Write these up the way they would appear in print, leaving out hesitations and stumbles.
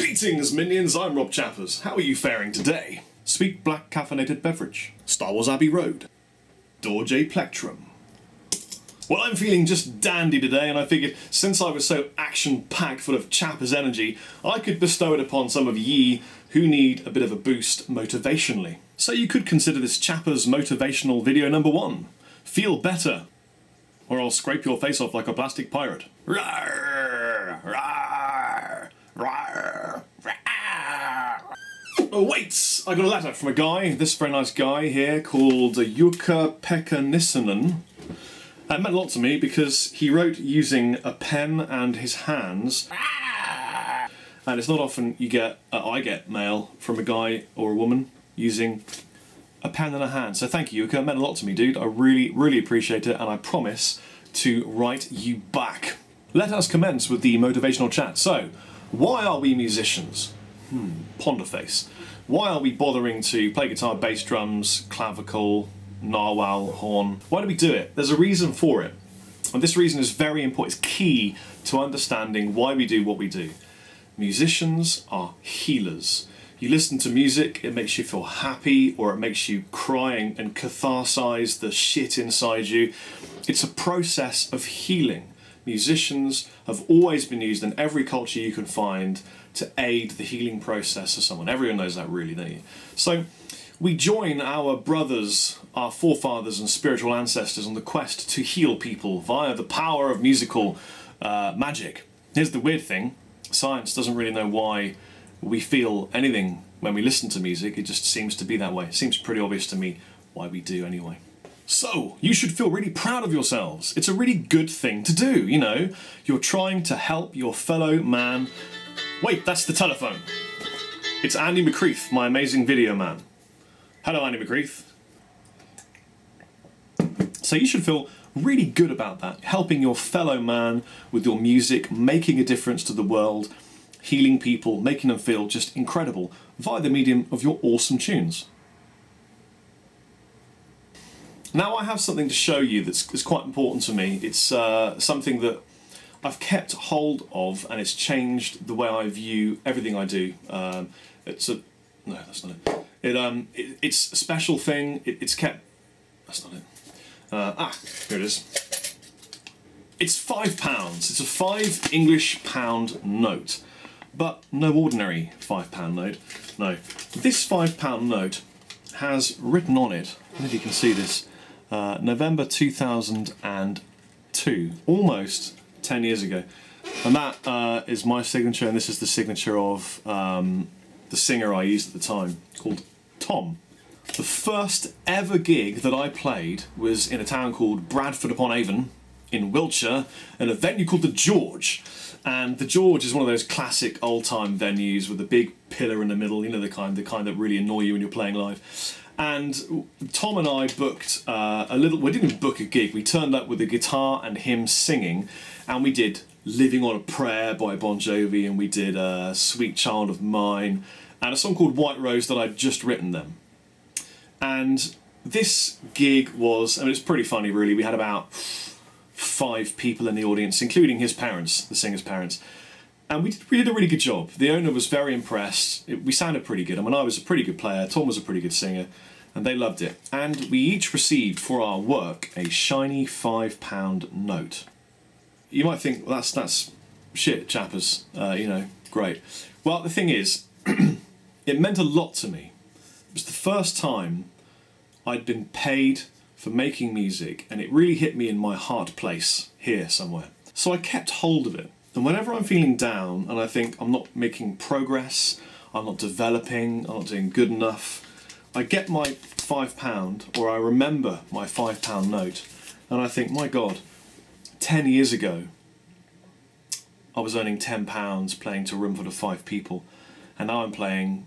Greetings, minions, I'm Rob Chappers. How are you faring today? Sweet black caffeinated beverage. Star Wars Abbey Road. Dorje Plectrum. Well, I'm feeling just dandy today, and I figured since I was so action-packed full of Chappers energy, I could bestow it upon some of ye who need a bit of a boost motivationally. So you could consider this Chappers motivational video number 1. Feel better, or I'll scrape your face off like a plastic pirate. Rawr, rawr, rawr, rawr. Oh wait! I got a letter from a guy, this very nice guy here, called Jukka-Pekka Nissanen. It meant a lot to me because he wrote using a pen and his hands. And it's not often you get, I get mail from a guy or a woman using a pen and a hand. So thank you, Jukka. It meant a lot to me, dude. I really, really appreciate it, and I promise to write you back. Let us commence with the motivational chat. So, why are we musicians? Ponderface. Why are we bothering to play guitar, bass, drums, clavicle, narwhal, horn? Why do we do it? There's a reason for it. And this reason is very important. It's key to understanding why we do what we do. Musicians are healers. You listen to music, it makes you feel happy, or it makes you cry and catharsize the shit inside you. It's a process of healing. Musicians have always been used in every culture you can find to aid the healing process of someone. Everyone knows that, really, don't you? So we join our brothers, our forefathers and spiritual ancestors on the quest to heal people via the power of musical magic. Here's the weird thing. Science doesn't really know why we feel anything when we listen to music. It just seems to be that way. It seems pretty obvious to me why we do anyway. So, you should feel really proud of yourselves. It's a really good thing to do, you know. You're trying to help your fellow man. Wait, that's the telephone. It's Andy McCreath, my amazing video man. Hello, Andy McCreath. So you should feel really good about that, helping your fellow man with your music, making a difference to the world, healing people, making them feel just incredible via the medium of your awesome tunes. Now I have something to show you that's quite important to me. It's something that I've kept hold of, and it's changed the way I view everything I do. No, that's not it. It's a special thing. It's kept. That's not it. Here it is. It's £5. It's a 5 English pound note, but no ordinary £5 note. No, this £5 note has written on it. I don't know if you can see this. November 2002, almost 10 years ago, and that is my signature, and this is the signature of the singer I used at the time, called Tom. The first ever gig that I played was in a town called Bradford upon Avon in Wiltshire, in a venue called the George. And the George is one of those classic old-time venues with a big pillar in the middle, you know, the kind that really annoy you when you're playing live. And Tom and I booked we didn't book a gig, we turned up with a guitar and him singing, and we did Living on a Prayer by Bon Jovi, and we did Sweet Child of Mine, and a song called White Rose that I'd just written them. And this gig was, I mean, it's pretty funny really, we had about 5 people in the audience, including his parents, the singer's parents. And we did a really good job. The owner was very impressed. We sounded pretty good. I mean, I was a pretty good player, Tom was a pretty good singer, and they loved it. And we each received for our work a shiny £5 note. You might think, well, that's shit, Chappers, great. Well, the thing is, it meant a lot to me. It was the first time I'd been paid for making music, and it really hit me in my heart place, here somewhere. So I kept hold of it. And whenever I'm feeling down and I think I'm not making progress, I'm not developing, I'm not doing good enough, I get my £5, or I remember my £5 note, and I think, my God, 10 years ago, I was earning £10 playing to a room full of 5 people, and now I'm playing,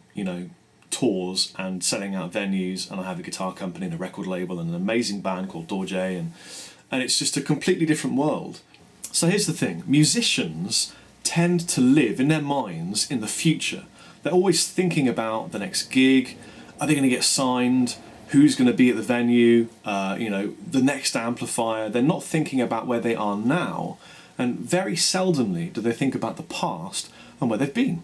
tours and selling out venues, and I have a guitar company and a record label and an amazing band called Dorje, and it's just a completely different world. So here's the thing, musicians tend to live in their minds in the future. They're always thinking about the next gig, are they going to get signed, who's going to be at the venue, the next amplifier. They're not thinking about where they are now, and very seldomly do they think about the past and where they've been.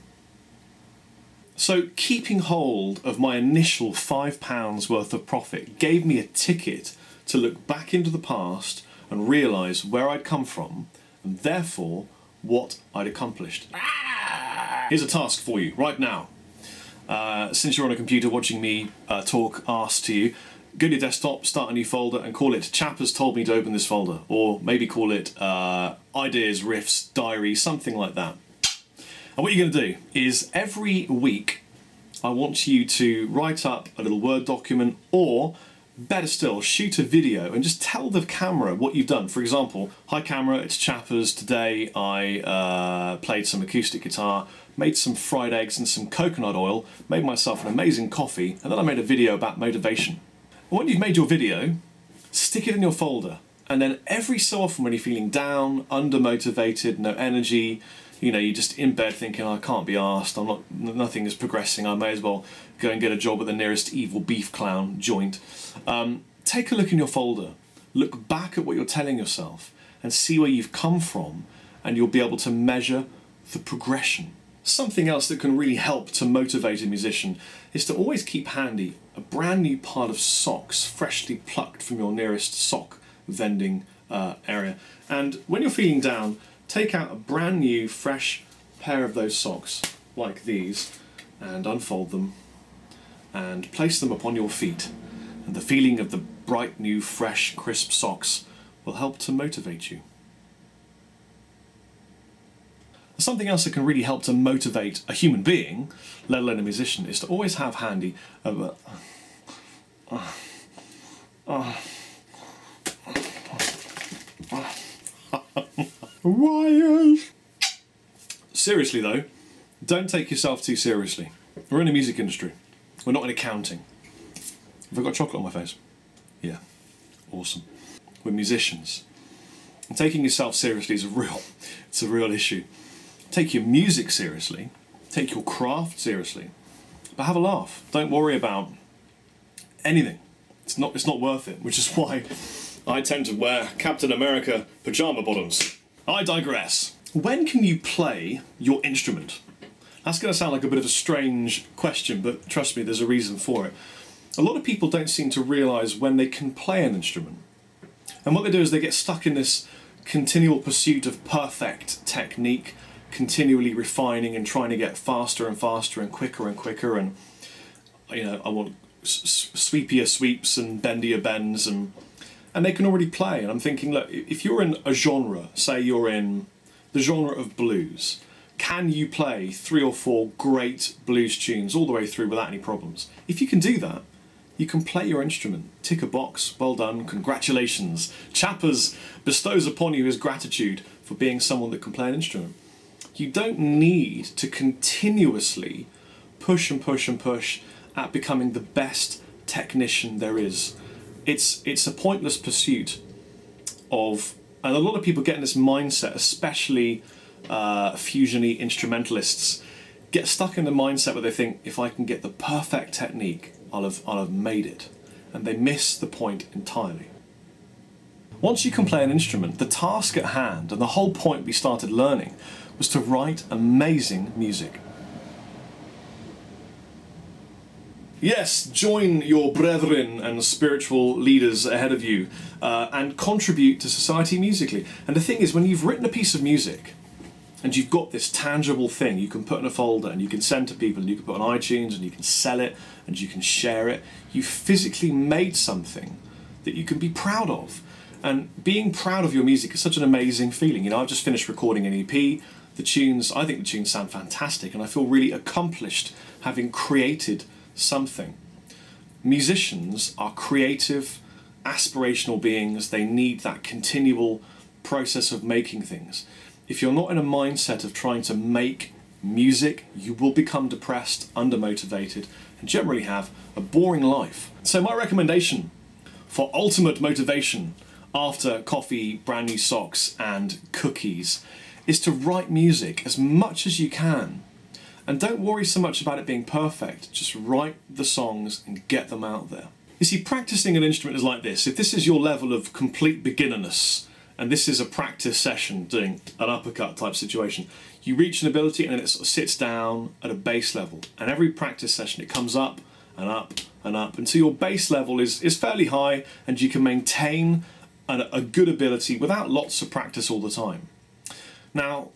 So keeping hold of my initial £5 worth of profit gave me a ticket to look back into the past and realise where I'd come from and therefore what I'd accomplished. Here's a task for you right now. Since you're on a computer watching me talk arse to you, go to your desktop, start a new folder and call it Chappers told me to open this folder, or maybe call it Ideas, Riffs, Diary, something like that. And what you're going to do is every week I want you to write up a little Word document, or better still, shoot a video and just tell the camera what you've done. For example, hi camera, it's Chappers. Today I played some acoustic guitar, made some fried eggs and some coconut oil, made myself an amazing coffee, and then I made a video about motivation. And when you've made your video, stick it in your folder. And then every so often when you're feeling down, undermotivated, no energy, you know, you're just in bed thinking, I can't be arsed, nothing is progressing, I may as well go and get a job at the nearest evil beef clown joint. Take a look in your folder, look back at what you're telling yourself and see where you've come from, and you'll be able to measure the progression. Something else that can really help to motivate a musician is to always keep handy a brand new pile of socks, freshly plucked from your nearest sock vending area. And when you're feeling down, take out a brand new, fresh pair of those socks, like these, and unfold them, and place them upon your feet. And the feeling of the bright, new, fresh, crisp socks will help to motivate you. Something else that can really help to motivate a human being, let alone a musician, is to always have handy wires. Seriously though, don't take yourself too seriously. We're in the music industry. We're not in accounting. Have I got chocolate on my face? Yeah. Awesome. We're musicians. And taking yourself seriously is it's a real issue. Take your music seriously. Take your craft seriously. But have a laugh. Don't worry about anything. It's not worth it, which is why I tend to wear Captain America pyjama bottoms. I digress. When can you play your instrument? That's going to sound like a bit of a strange question, but trust me, there's a reason for it. A lot of people don't seem to realise when they can play an instrument. And what they do is they get stuck in this continual pursuit of perfect technique, continually refining and trying to get faster and faster and quicker, and you know, I want sweepier sweeps and bendier bends, and they can already play. And I'm thinking, look, if you're in a genre, say you're in the genre of blues, can you play 3 or 4 great blues tunes all the way through without any problems? If you can do that, you can play your instrument. Tick a box, well done, congratulations. Chappers bestows upon you his gratitude for being someone that can play an instrument. You don't need to continuously push and push and push at becoming the best technician there is. It's a pointless pursuit of, and a lot of people get in this mindset, especially fusion-y instrumentalists, get stuck in the mindset where they think, if I can get the perfect technique, I'll have made it. And they miss the point entirely. Once you can play an instrument, the task at hand, and the whole point we started learning, was to write amazing music. Yes, join your brethren and spiritual leaders ahead of you and contribute to society musically. And the thing is, when you've written a piece of music and you've got this tangible thing you can put in a folder and you can send to people and you can put on iTunes and you can sell it and you can share it, you physically made something that you can be proud of. And being proud of your music is such an amazing feeling. You know, I've just finished recording an EP. I think the tunes sound fantastic, and I feel really accomplished having created something. Musicians are creative, aspirational beings. They need that continual process of making things. If you're not in a mindset of trying to make music, you will become depressed, undermotivated, and generally have a boring life. So my recommendation for ultimate motivation after coffee, brand new socks, and cookies is to write music as much as you can. And don't worry so much about it being perfect, just write the songs and get them out there. You see, practicing an instrument is like this. If this is your level of complete beginnerness, and this is a practice session doing an uppercut type situation, You reach an ability and then it sort of sits down at a base level. And every practice session it comes up and up and up until your base level is fairly high and you can maintain a good ability without lots of practice all the time. Now,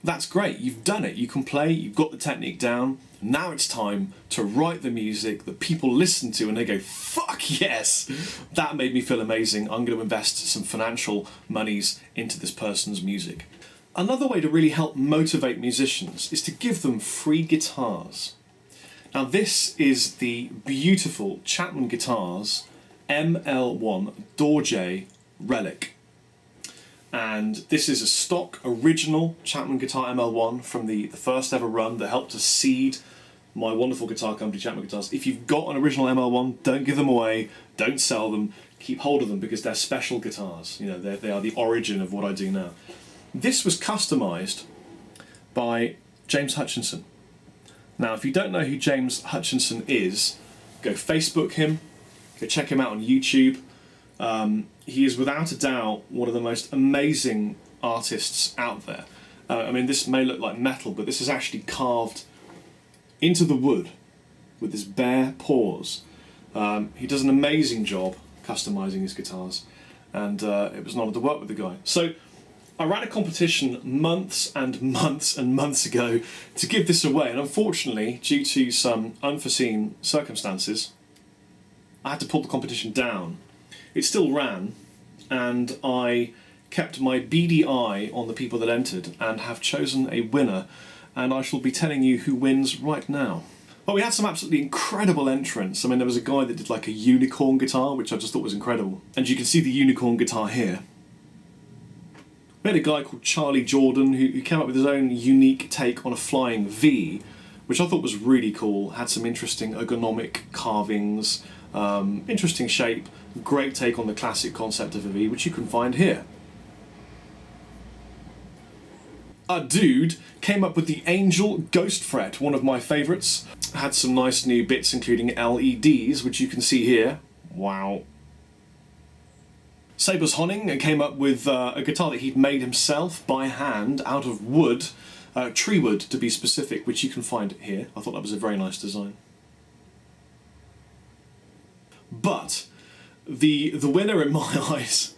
that's great. You've done it. You can play, you've got the technique down. Now it's time to write the music that people listen to and they go, fuck yes! That made me feel amazing. I'm going to invest some financial monies into this person's music. Another way to really help motivate musicians is to give them free guitars. Now this is the beautiful Chapman Guitars ML1 Dorje Relic. And this is a stock original Chapman Guitar ML1 from the first ever run that helped to seed my wonderful guitar company, Chapman Guitars. If you've got an original ML1, don't give them away, don't sell them, keep hold of them because they're special guitars. You know, they are the origin of what I do now. This was customised by James Hutchinson. Now, if you don't know who James Hutchinson is, go Facebook him, go check him out on YouTube. He is without a doubt one of the most amazing artists out there. I mean, this may look like metal, but this is actually carved into the wood with his bare paws. He does an amazing job customising his guitars, and it was an honour to work with the guy. So I ran a competition months and months and months ago to give this away, and unfortunately, due to some unforeseen circumstances, I had to pull the competition down. It still ran, and I kept my beady eye on the people that entered and have chosen a winner, and I shall be telling you who wins right now. But we had some absolutely incredible entrants. I mean, there was a guy that did like a unicorn guitar, which I just thought was incredible. And you can see the unicorn guitar here. We had a guy called Charlie Jordan who came up with his own unique take on a flying V, which I thought was really cool. Had some interesting ergonomic carvings, interesting shape, great take on the classic concept of a V, which you can find here. A dude came up with the Angel Ghost Fret, one of my favourites. Had some nice new bits including LEDs, which you can see here. Wow. Sabers Honning came up with a guitar that he'd made himself by hand out of wood, tree wood to be specific, which you can find here. I thought that was a very nice design. But the winner in my eyes,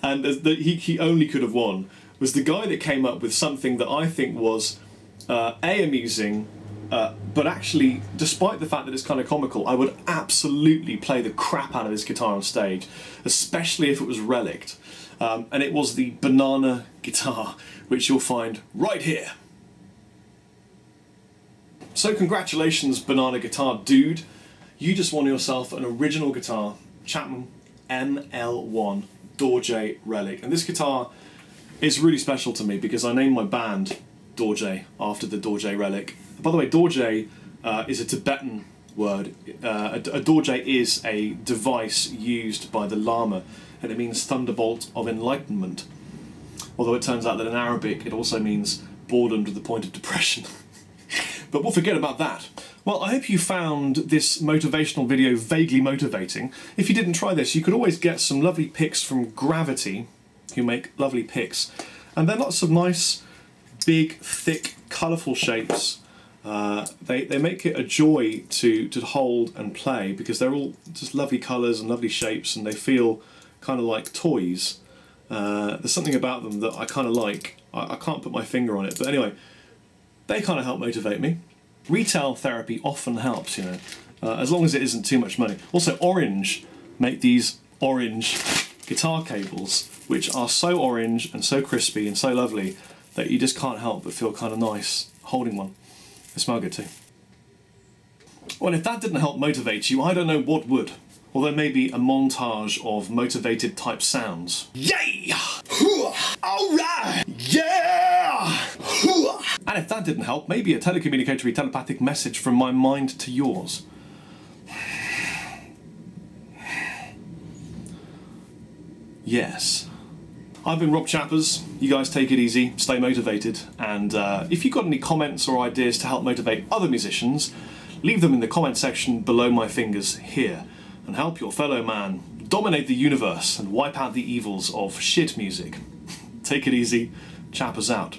and he only could have won, was the guy that came up with something that I think was amusing, but actually, despite the fact that it's kind of comical, I would absolutely play the crap out of this guitar on stage, especially if it was relicked. And it was the banana guitar, which you'll find right here. So congratulations, banana guitar dude. You just won yourself an original guitar, Chapman ML1 Dorje Relic. And this guitar is really special to me because I named my band Dorje after the Dorje Relic. By the way, Dorje is a Tibetan word. A Dorje is a device used by the Lama, and it means thunderbolt of enlightenment. Although it turns out that in Arabic it also means boredom to the point of depression. But we'll forget about that. Well, I hope you found this motivational video vaguely motivating. If you didn't try this, you could always get some lovely picks from Gravity, who make lovely picks. And they're lots of nice, big, thick, colourful shapes. They make it a joy to hold and play because they're all just lovely colours and lovely shapes, and they feel kind of like toys. There's something about them that I kind of like. I can't put my finger on it, but anyway, they kind of help motivate me. Retail therapy often helps, you know, as long as it isn't too much money. Also, Orange make these orange guitar cables, which are so orange and so crispy and so lovely that you just can't help but feel kind of nice holding one. They smell good too. Well, if that didn't help motivate you, I don't know what would. Although maybe a montage of motivated type sounds. Yay! Alright! Yeah! And if that didn't help, maybe a telecommunicatory telepathic message from my mind to yours. Yes. I've been Rob Chappers. You guys take it easy, stay motivated, and if you've got any comments or ideas to help motivate other musicians, leave them in the comment section below my fingers here, and help your fellow man dominate the universe and wipe out the evils of shit music. Take it easy. Chappers out.